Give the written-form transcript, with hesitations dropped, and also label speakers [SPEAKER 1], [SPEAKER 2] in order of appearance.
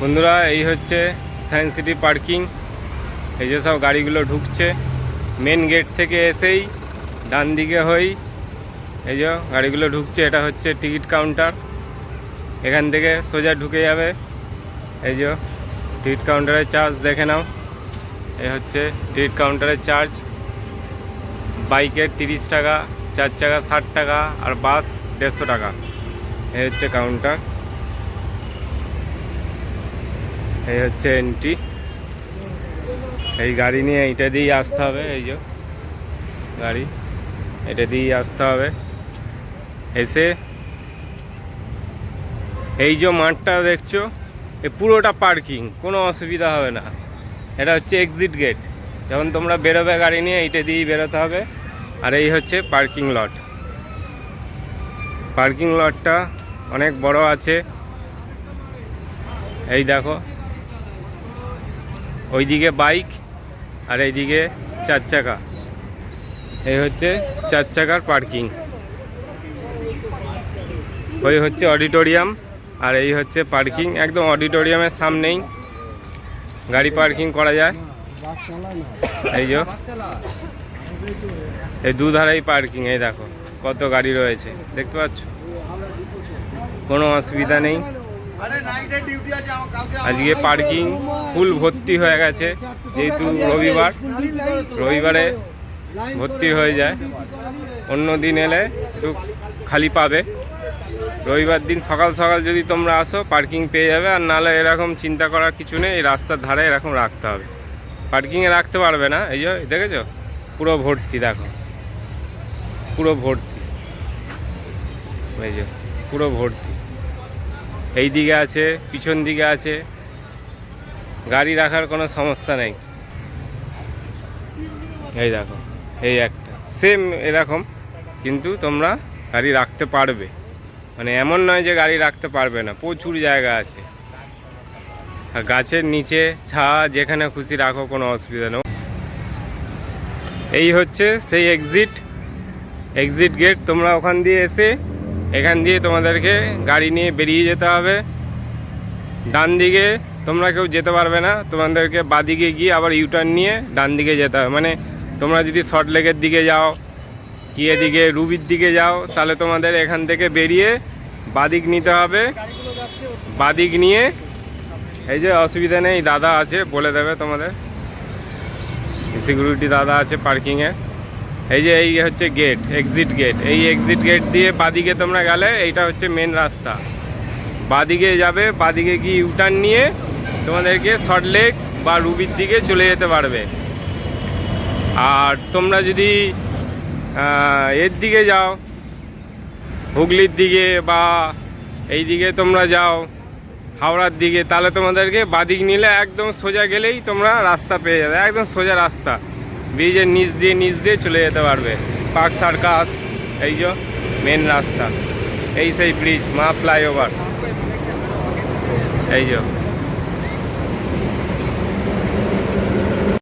[SPEAKER 1] বন্ধুরা, এই হচ্ছে সায়েন্স সিটি পার্কিং। এই যে সব গাড়িগুলো ঢুকছে মেন গেট থেকে এসেই ডান দিকে হই এই যে গাড়িগুলো ঢুকছে। এটা হচ্ছে টিকিট কাউন্টার, এখান থেকে সোজা ঢুকে যাবে। এই যে টিকিট কাউন্টারের চার্জ দেখে নাও। এই হচ্ছে টিকিট কাউন্টারের চার্জ। বাইকের 30 টাকা, 4 চাকা 60 টাকা, আর বাস 150 টাকা। এই হচ্ছে কাউন্টার, এই হচ্ছে এন্ট্রি। এই গাড়ি নিয়ে এটা দিয়েই আসতে হবে। এই যে গাড়ি, এটা দিয়েই আসতে হবে। এসে এই যে মাঠটা দেখছো, এ পুরোটা পার্কিং, কোনো অসুবিধা হবে না। এটা হচ্ছে এক্সিট গেট। যখন তোমরা বেরোবে গাড়ি নিয়ে, এইটা দিয়েই বেরোতে হবে। আর এই হচ্ছে পার্কিং লট। পার্কিং লটটা অনেক বড় আছে। এই দেখো, ওইদিকে বাইক আর এইদিকে 4 চাকা। এই হচ্ছে 4 চাকার পার্কিং। ওই হচ্ছে অডিটোরিয়াম, আর এই হচ্ছে পার্কিং। একদম অডিটোরিয়ামের সামনেই গাড়ি পার্কিং করা যায়। এই যে এই দুধারেই পার্কিং। এই দেখো কত গাড়ি রয়েছে, দেখতে পাচ্ছ, কোনো অসুবিধা নেই। আজকে পার্কিং ফুল ভর্তি হয়ে গেছে, যেহেতু রবিবারে ভর্তি হয়ে যায়। অন্য দিন এলে একটু খালি পাবে। রবিবার দিন সকাল সকাল যদি তোমরা আসো, পার্কিং পেয়ে যাবে। আর নাহলে এরকম চিন্তা করার কিছু নেই, এই রাস্তার ধারে এরকম রাখতে হবে। পার্কিংয়ে রাখতে পারবে না। এই যে দেখেছো, পুরো ভর্তি, দেখো পুরো ভর্তি। এই যে পুরো ভর্তি, এই দিকে আছে, পিছন দিকে আছে, গাড়ি রাখার কোনো সমস্যা নেই। এই দেখো, এই একটা সেম এরকম, কিন্তু তোমরা গাড়ি রাখতে পারবে। মানে এমন নয় যে গাড়ি রাখতে পারবে না, প্রচুর জায়গা আছে। আর গাছের নিচে ছায়া, যেখানে খুশি রাখো, কোনো অসুবিধা নেই। এই হচ্ছে সেই এক্সিট গেট। তোমরা ওখান দিয়ে এসে এখান দিয়ে তোমাদেরকে গাড়ি নিয়ে বেরিয়ে যেতে হবে। ডান দিকে তোমরা কেউ যেতে পারবে না, তোমাদেরকে বাদিকে গিয়ে আবার ইউটার্ন নিয়ে ডান দিকে যেতে হবে। মানে তোমরা যদি সল্টলেকের দিকে যাও কি এদিকে রুবির দিকে যাও, তাহলে তোমাদের এখান থেকে বেরিয়ে বাদিক নিতে হবে। বাদিক নিয়ে এই যে অসুবিধা নেই, দাদা আছে, বলে দেবে তোমাদের। সিকিউরিটি দাদা আছে পার্কিংয়ে। এই যে এই হচ্ছে গেট, এক্সিট গেট। এই এক্সিট গেট দিয়ে বাদিকে তোমরা গেলে এইটা হচ্ছে মেন রাস্তা। বাদিকে যাবে, বাদিকে গিয়ে ইউটার্ন নিয়ে তোমাদেরকে সল্টলেক বা রুবির দিকে চলে যেতে পারবে। আর তোমরা যদি এর দিকে যাও, হুগলির দিকে বা এই দিকে তোমরা যাও হাওড়ার দিকে, তাহলে তোমাদেরকে বাদিক নিলে একদম সোজা গেলেই তোমরা রাস্তা পেয়ে যাবে। একদম সোজা রাস্তা, ব্রিজের নিচ দিয়ে চলে যেতে পারবে। পার্ক সার্কাস, এই যে মেন রাস্তা, এই সেই ব্রিজ, মা ফ্লাইওভার, এই যে